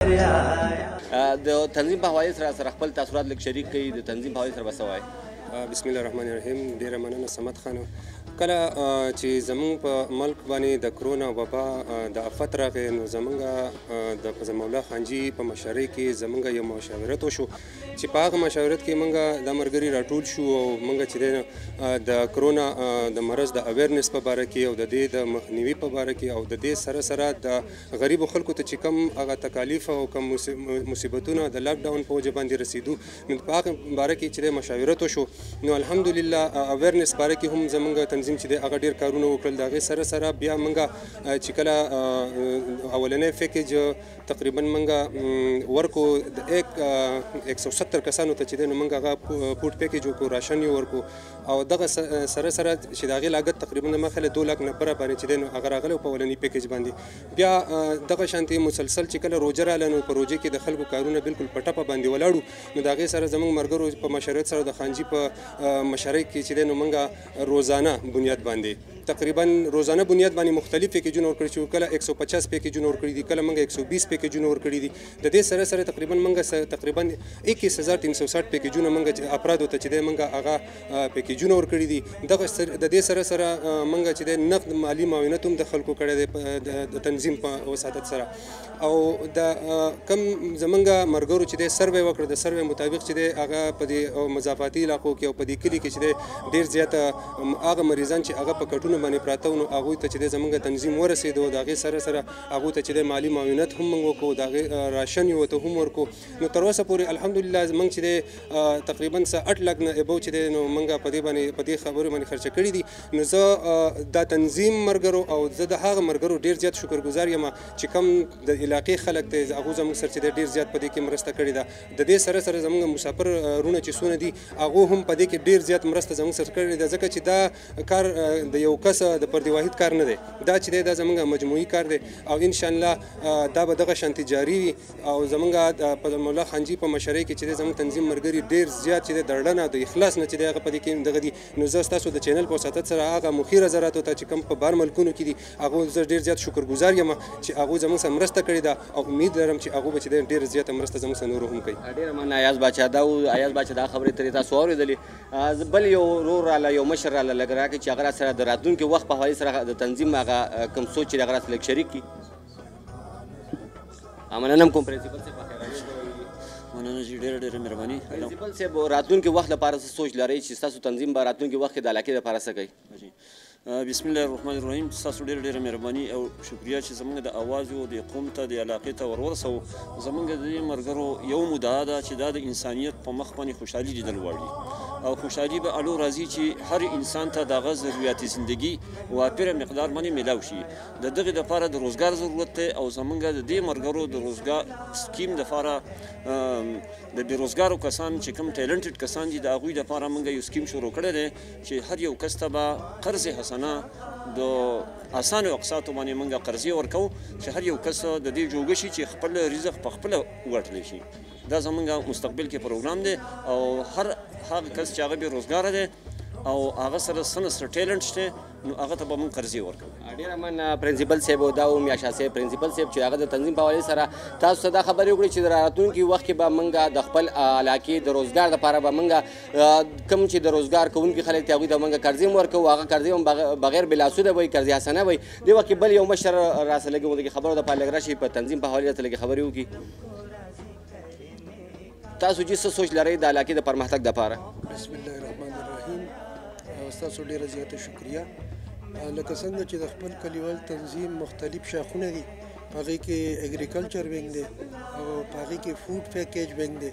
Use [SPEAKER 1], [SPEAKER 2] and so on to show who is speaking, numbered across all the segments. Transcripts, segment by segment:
[SPEAKER 1] د تنظیم په حواله سره خپل تاثرات لږ شریک کړي. د تنظیم په حواله سره به څه وایي؟
[SPEAKER 2] بسم الله الرحمن الرحیم. ډیره مننه صمد خان. کله چې زمونږ په ملک باندې د کرونا وبا د افت راغی نو زمونږ د فضل مولا خانجي په مشرۍ کې زمونږ یو مشاورت وشو چې په هغه مشاورت کې مونږ د ملګري راټول شو او مونږ چې د کرونا د مرض د اویرنس په باره کې او د دې د مخنیوي په باره کې او د دې سره سره د غریبو خلکو ته چې کم هغه تکالیف او کم مصیبتونه د لاک ډاون په وجه باندې رسیدو نو په هغه باره کې چې مشاورت وشو نو الحمدلله اویرنس باره کې هم زمونږ تنظیم چې د هغه ډیر کارونه وکړل. د هغې سره سره بیا موږ چې کله اولنی پیکیج تقریبا موږ ورکو د 170 کسانو ته چې دی نو موږ هغه فوډ پیکیج وکړو، راشن یې ورکو او دغه سره سره چې د هغې لاګت تقریبا د مخکې 2 لک نفره باندې چې دی نو هغه راغلی په اولني پیکیج باندې. بیا دغه شانتې مسلسل چې کله روژه راغله نو په روژې کې د خلکو کارونه بالکل په ټپه باندې ولاړو نو د هغې سره زموږ ملګرو په مشورت سره د خانجي په مشرۍ کې چې دی نو موږ روزانه بنیاد باندې تقریبا روزانه بنیاد باندې مختلف پیکیجونه ورکړي چې کله 150 پیکیجونه ورکړي دي، کله موږ 120 پیکیجونه ورکړي دي. د دې سره سره تقریبا موږ تقریبا 21360 پیکیجونه موږ افرادو ته چې دی موږ هغه پیکیجونه ورکړي دي. د دې سره سره موږ چې دی نقد مالی معاونت هم د خلکو کړی دی د تنظیم په وساتت سره او د کم زمونږ مرګرو چې دی سروې وکړه د سروې مطابق چې دی هغه په دې مضافاتي علاقو کې او په دې کلي کې چې دی ډېر زیاته هغه مریضان چې هغه په کټونو باندې پراته نو هغوی ته چې دی زمونږ تنظیم ورسېدو. د هغې سره سره هغوی ته چې دی مالي معاونت هم موږ وکړو، د هغې راشن یې ورته هم ورکړو. نو تر اوسه پورې الحمدلله موږ چې دی تقریبا 8 لک نه ابو چې دی نو موږ په دې خبرو باندې خرچه کړي دي. نو زه دا تنظیم مرګرو او زه د هغه مرګرو ډېر زیات شکرګزار یم چې کوم د علاقې خلک دی هغو زموږ سره چې دی ډېر زیات په دې کې مرسته کړې ده. د دې سره سره زموږ مسافر رونه چې څونه دي هغو هم په دې کې ډېر زیات مرسته زموږ سره کړې ده ځکه چې دا کار د یو کس د پردي واحد کار نه دی، دا چې دی دا زموږ مجموعي کار دی او انشاءالله دا به دغه شانتې جاري وي او زموږ د فضل مولا خانجي په مشرۍ کې چې دی زموږ تنظیم ملګري ډېر زیات چې دی د ړنه د اخلاص نه چې دی هغه په دې کې دغه دي. نو زه ستاسو د چینل په وساتت سره هغه مخیر حضراتو ته چې کوم په بهر ملکونو کې دي هغو زه ډېر زیات شکرګزار یم چې هغو زموږ سره مرسته کړې ده او امید لرم چې هغو به چې دی ډېره زیاته مرسته زموږ سره نورو هم کوي.
[SPEAKER 1] ډېره مننه ایاز باچا. ایاز باچا دا خبرې ترې تاسو اورېدلې. بل یو ورور راله یو مشر راله لږ راکړي چې هغه راسره د راتلونکي وخت په حوالې سره د تنظیم هغه کوم سوچ چې هغه راسره لږ شریک کړي. مننه کوم پرنسپل صاحب.
[SPEAKER 3] مننه جی، ډېره مهرباني.
[SPEAKER 1] پرنسپل صاحب راتلونکي وخت لپاره څه سوچ لرئ چې ستاسو تنظیم به راتلونکي وخت کې د علاقې لپاره څه کوي؟
[SPEAKER 3] بسم الله الرحمن الرحیم. تاسو ډېره مهرباني او شکریه چې زموږ د اواز او د قوم ته د علاقې ته ورورسو. زموږ د دې ملګرو یو مدعا ده چې دا د انسانیت په مخ باندې خوشحالي لیدل غواړي او خوشحالي به الو راځي چې هر انسان ته دغه ضرورت زندگی وافره مقدار باندې میلاو شي. د دغه لپاره د روزګار ضرورت دی او زموږ د دې ملګرو د روزګار سکیم لپاره د بیروزګارو کسان چې کوم ټیلنټډ کسان دي د هغوی لپاره موږ یو سکیم شروع کړی دی چې هر یو کس ته به قرض حسنه د اسانو اقساطو باندې موږ قرضې ورکوو چې هر یو کس د دې جوګه شي چې خپل رزق په خپله وګټلی شي. دا زموږ مستقبل کې پروګرام دی او هر هغه کس چې هغه بېروزګاره دی او هغه سره څه ټیلنټ شته نو هغه ته به موږ قرضې ورکوو.
[SPEAKER 1] ډېره مننه پرنسپل صاحب. دا و میاشا صاحب پرنسپل صاحب چې هغه د تنظیم په حوالې سره تاسو ته دا خبرې وکړې چې د راتلونکي وخت کې به موږ د خپل علاقې د روزګار دپاره به موږ کوم چې د روزګار کوونکي خلک دي هغوی ته موږ قرضې هم ورکوو. هغه قرضې هم بغیر بلاسوده وي، قرضې حسنه وي. دې وخت کې بل یو مشر راسره لږ دغې خبرو دپاره لږ راشي په تنظیم په حوالې ته لږې خبرې وکړي. تاسو چې څه سوچ لرئ د علاقې د پرمختګ دپاره؟
[SPEAKER 4] بسم الله الرحمن الرحیم. ستاسو ډېره زیاته شکریه. لکه څنګه چې د خپل کلیوال تنظیم مختلف شاخونه دي، په هغې کې اګریکلچر وینګ دی او په هغې کې فوډ پیکیج وینګ دی.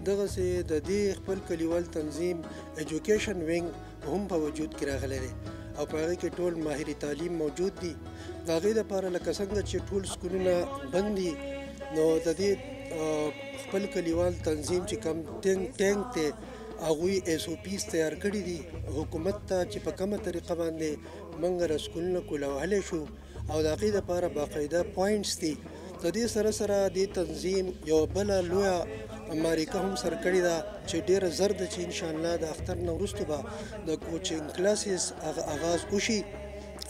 [SPEAKER 4] دغسې د دې خپل کلیوال تنظیم ایجوکیشن وینګ هم په وجود کې راغلی دی او په هغې کې ټول ماهر تعلیم موجود دي. د هغې دپاره لکه څنګه چې ټول سکولونه بند دي نو د دې خپل کلیوال تنظیم چې کوم ټینک دی هغوی SOPs تیار کړي دي حکومت ته چې په کومه طریقه باندې موږ سکولونه کولوهلی شو او د هغې دپاره باقاعده پوینټس دي. د دې سره سره دې تنظیم یو بله لویه معرکه هم سره کړې ده چې ډېره زر ده چې انشاءالله د اختر نه وروسته به د کوچنګ کلاسز هغه آغاز وشي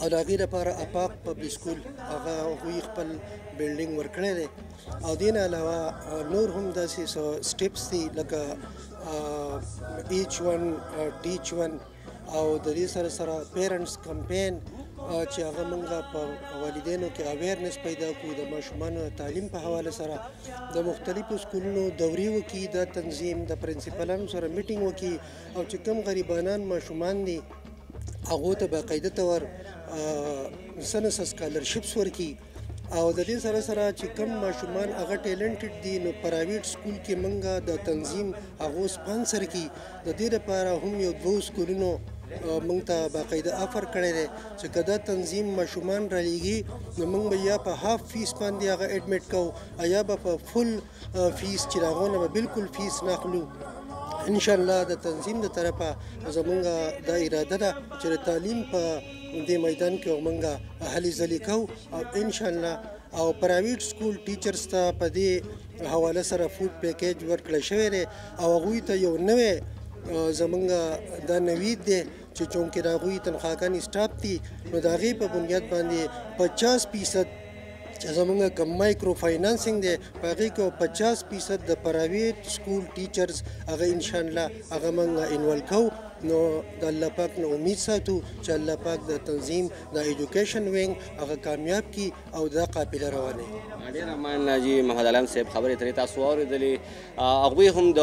[SPEAKER 4] او د هغې لپاره افاق پبلک سکول هغه هغوی خپل بلډینګ ورکړی دی او دې نه علاوه نور هم داسې سټیپس دي لکه ایچ ون ټیچ ون او د دې سره سره پیرنټس کمپین چې هغه موږ په والدینو کې اویرنس پیدا کړو د ماشومانو تعلیم په حواله سره د مختلفو سکولونو دورې وکړي د تنظیم د پرنسپلانو سره میټینګ وکړي او چې کوم غریبانان ماشومان دي هغو ته باقاعده طور سنس سکالرشپس ورکړي او د دې سره سره چې کوم ماشومان هغه ټیلنټډ دي نو پرایویټ سکول کې موږ د تنظیم هغو سپانسر کړي د دې لپاره هم یو 2 سکولونو موږ ته باقاعده آفر کړی دی چې که دا تنظیم ماشومان رالیږي نو موږ به یا په هاف فیس باندې هغه ایډمیټ کوو یا به په فل فیس چې د هغو نه به بالکل فیس نه اخلو انشاءالله د تنظیم د طرفه زمونږ دا اراده ده چې د تعلیم په دې میدان کې موږ هلې ځلې کوو او انشاءالله او پرایویټ سکول ټیچرز ته په دې حواله سره فود پیکیج ورکړی شوی دی او هغوی ته یو نوی زمونږ دا نوید دی چې چونکې د هغوی تنخواګانې سټاف دي نو د هغې په بنیاد باندې 50% چې زمونږ کوم مایکرو فاینانسینګ دی په هغې کې 50% د پرایویټ سکول ټیچرز هغه انشاءالله هغه موږ انوالو کوو نو د الله پاک نه امید ساتو چې الله پاک د تنظیم د ایجوکیشن وینګ هغه کامیاب کی او دا قافله روانه
[SPEAKER 1] ډېر مننه جی محمد علم صاحب خبرې ترې تاسو واورېدلې هغوی هم د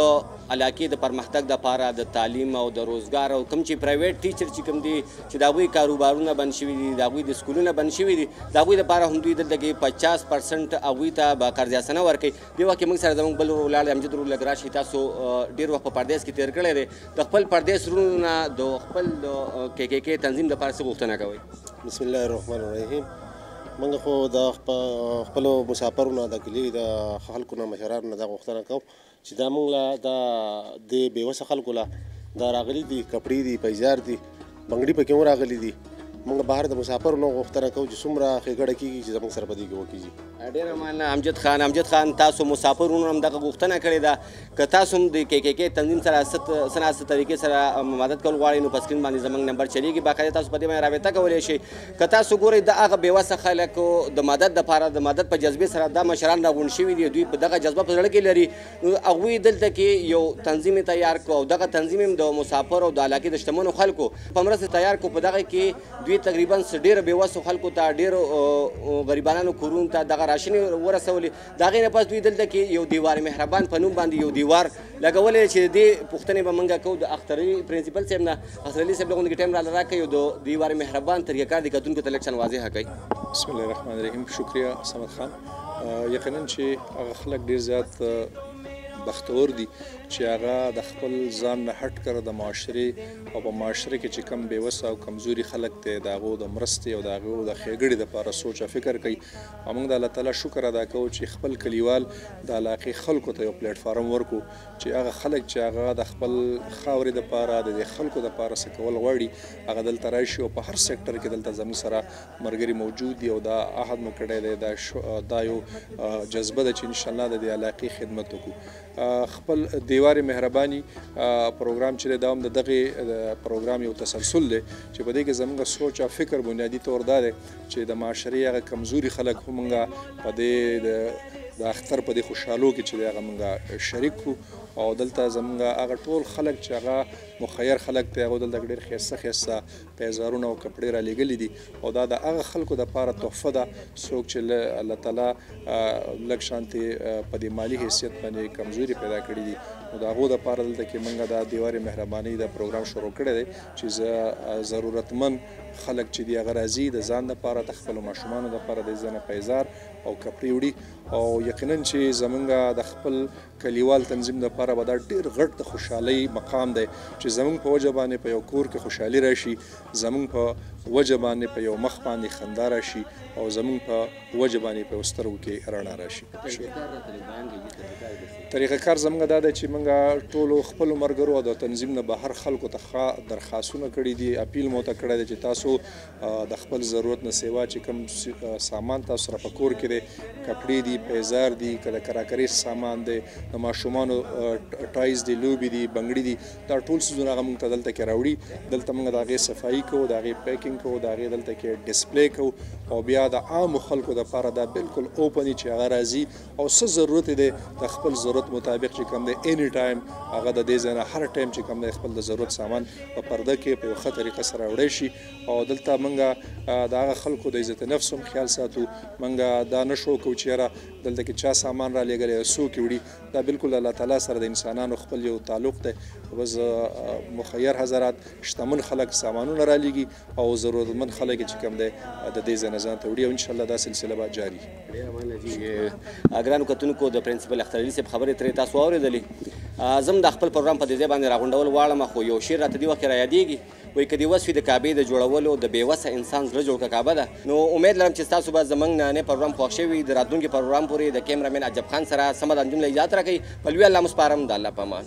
[SPEAKER 1] علاقې د پرمختګ دپاره د تعلیم او د روزګار او کوم چې پرایویټ ټیچر چې کوم دي چې د هغوی کاروبارونه بند شوي دي د هغوی د سکولونه بند شوي دي د هغوی دپاره هم دوی دلته کې 50% هغوی ته به قرضیاسنه ورکوي دې وخت کې موږ سره زموږ بل ورور ولاړ دی امجد ورور لږ راشي تاسو ډېر وخت په پردیس کې تېر کړی دی د خپل پردیس وروڼو نه د خپل KKK تنظیم دپاره څه غوښتنه کوئ
[SPEAKER 5] بسم الله الرحمن الرحیم موږ خو د خپلو مسافرو نه د کلي د خلکو نه مشرانو نه دا غوښتنه کوو چې دا موږ له د بېوسه خلکو له دا راغلي دي کپړې دي پیزار دي بنګړي پکې هم راغلي دي موږ بهر د مسافرو نه غوښتنه کوو چې څومره ښېګړه کېږي چې زموږ سره په دې کې وکړي
[SPEAKER 1] ډېره مننه امجد خان تاسو مسافرونو هم دغه غوښتنه کړې ده که تاسو هم د KKK تنظیم سره څه طریقې سره مدد کول غواړئ نو په سکرین باندې زموږ نمبر چلیږي باقاعده تاسو په دې باندې رابطه کولی شئ که تاسو ګورئ د هغه بېوسه خلکو د مدد دپاره د مدد په جذبې سره دا مشران راغونډ شوي دي دوی په دغه جذبه په زړه کې لري نو هغوی دلته کې یو تنظیم تیار کړو او دغه تنظیم هم د مسافرو او د علاقې د شتمنو خلکو په مرسته تیار کړو په دغه کې دوی تقریبا ډېرو بېوسو خلکو ته ډېرو غریبانانو کورونو ته دغه راشنې ورسولې د هغې نه پس دوی دلته کې یو دیوار مهربان په نوم باندې یو دیوار لګولی چې دې پوښتنې به موږ کوو د اخترعلي پرنسپل صاحب نه اخترعلي صاحب له غوندې کې ټایم راله راکوي او د دیوار مهربان طریقهکار د کتونکو ته لږ څه واضحه کوي
[SPEAKER 6] بسم الله الرحمن الرحیم شکریه صمد خان یقینا چې هغه خلک ډېر زیات بختور دي چې هغه د خپل ځان نه هټ کړه د معاشرې او په معاشره کې چې کم بېوسه او کمزوري خلک دی د هغو د مرستې او د هغو د ښېګړې دپاره سوچ او فکر کوي او موږ د الله تعالی شکر ادا کوو چې خپل کلیوال د علاقې خلکو ته یو پلیټفارم ورکړو چې هغه خلک چې هغه د خپل خاورې دپاره د دې خلکو دپاره څه کول غواړي هغه دلته راشي او په هر سیکټر کې دلته زموږ سره ملګري موجود دي او دا عهد مو کړی دی دا یو جذبه ده چې انشاءالله د دې علاقې خدمت وکړو خپل دیوار مهرباني پروګرام چې دا هم د دغه پروګرام یو تسلسل دی چې په دې کې زموږ سوچ او فکر بنیادي طور دا دی چې د معاشرې هغه کمزوري خلک هم موږ په دې د اختر په دې خوشحالو کې چې هغه موږ شریک کړو او دلته زموږ هغه ټول خلک چې هغه مخیر خلک دی هغو دلته ډېر ښایسته پیزارونه او کپړې رالیږلي دي او دا د هغه خلکو دپاره تحفه ده څوک چې الله تعالی لږ شانتې په دې مالي حیثیت باندې کمزوري پیدا کړي دي نو د هغو دپاره دلته کې موږ دا دیوار مهرباني دا پروګرام شروع کړی دی چې ضرورتمند خلک چې دي هغه راځي د ځان دپاره د خپلو ماشومانو دپاره د ځنه پیزار او کپړې وړي او یقینا چې زمونږ د خپل کلیوال تنظیم دپاره به دا ډېر غټ د خوشحالۍ مقام دی چې زمونږ په وجه باندې په یو کور کې خوشحالي راشي زمونږ په وجه باندې په یو مخ باندې خندا راشي او زمونږ په وجه باندې په یو سترګو کې رڼا راشي طریقه کار زموږ دا دی چې موږ ټولو خپلو ملګرو او د تنظیم نه بهر خلکو ته درخواستونه کړي دي اپیل مو ته کړی دی چې تاسو د خپل ضرورت نه سیوا چې کوم سامان تاسو سره په کور کې دی کپړې دي پیزار دي که د کراکري سامان دی د ماشومانو ټایز دي لوبې دي بنګړي دي دا ټول څیزونه هغه موږ ته دلته کې راوړي دلته موږ د هغې صفایي کوو د هغې پیکینګ کوو د هغې دلته کې ډسپلی کوو او بیا د عامو خلکو دپاره دا بالکل اوپن وي چې هغه راځي او څه ضرورت دی د خپل ضرورت مطابق چې کوم دی اني ټایم هغه د دې ځای نه هر ټایم چې کوم دی خپل د ضرورت سامان په پرده کې په یو ښه طریقه سره وړی شي او دلته موږ د هغه خلکو د عزت نفس هم خیال ساتو موږ دا نه شو کوو چې یاره دلته کې چا سامان را لېږلی یا څوک یې وړي دا بالکل الله تعالی سره د انسانانو خپل یو تعلق دی بس مخیر حضرات شتمن خلک سامانونه را لېږي او ضرورتمند خلک چې کوم دی د دې ځای نه ځان ته وړي او انشاءالله دا سلسله به جاري
[SPEAKER 1] ګرانو کتونکو د پرنسپل اختر علي صاحب خبرې ترې تاسو واورېدلې زه هم د خپل پروګرام په دې ځای باندې راغونډول غواړم خو یو شعر راته دې وخت کې رایادېږي وایي که دې وس وي د کعبې د جوړولو د بېوسه انسان زړه جوړ کړه کعبه ده نو امید لرم چې ستاسو به زموږ نننی پروګرام خوښ شوي د راتلونکي پروګرام پورې د کیمرامین عجب خان سره سمه د انجام له اجازت راکوي په لوی الله مسپارم د الله په امان